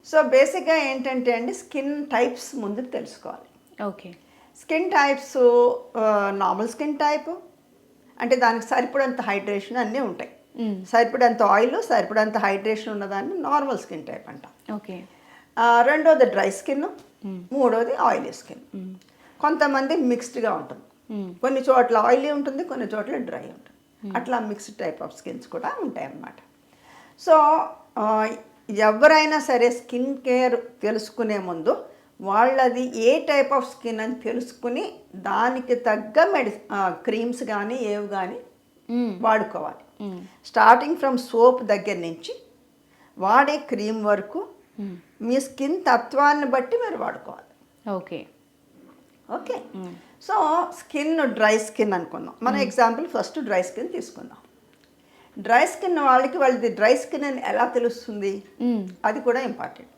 So బేసిక్గా ఏంటంటే అండి, స్కిన్ టైప్స్ ముందు తెలుసుకోవాలి. Okay. Skin types normal skin type అంటే దానికి సరిపడంత హైడ్రేషన్ అన్నీ ఉంటాయి. సరిపడంత ఆయిల్, సరిపడంత హైడ్రేషన్ ఉన్నదాన్ని నార్మల్ స్కిన్ టైప్ అంటాం. ఓకే. రెండోది డ్రై స్కిన్, మూడోది ఆయిలీ స్కిన్. కొంతమంది మిక్స్డ్గా ఉంటుంది. కొన్ని చోట్ల ఆయిలీ ఉంటుంది, కొన్ని చోట్ల డ్రై ఉంటుంది. అట్లా మిక్స్డ్ టైప్ ఆఫ్ స్కిన్స్ కూడా ఉంటాయి అన్నమాట. సో ఎవరైనా సరే స్కిన్ కేర్ తెలుసుకునే ముందు వాళ్ళది ఏ టైప్ ఆఫ్ స్కిన్ అని తెలుసుకుని దానికి తగ్గ క్రీమ్స్ కానీ ఏవి కానీ వాడుకోవాలి. స్టార్టింగ్ ఫ్రమ్ సోప్ దగ్గర నుంచి వాడే క్రీమ్ వరకు మీ స్కిన్ తత్వాన్ని బట్టి మీరు వాడుకోవాలి. Okay. Okay. So skin dry skin అనుకుందాం. మన ఎగ్జాంపుల్ ఫస్ట్ డ్రై స్కిన్ తీసుకుందాం. డ్రై స్కిన్ వాళ్ళది డ్రై స్కిన్ అని ఎలా తెలుస్తుంది, అది కూడా ఇంపార్టెంట్.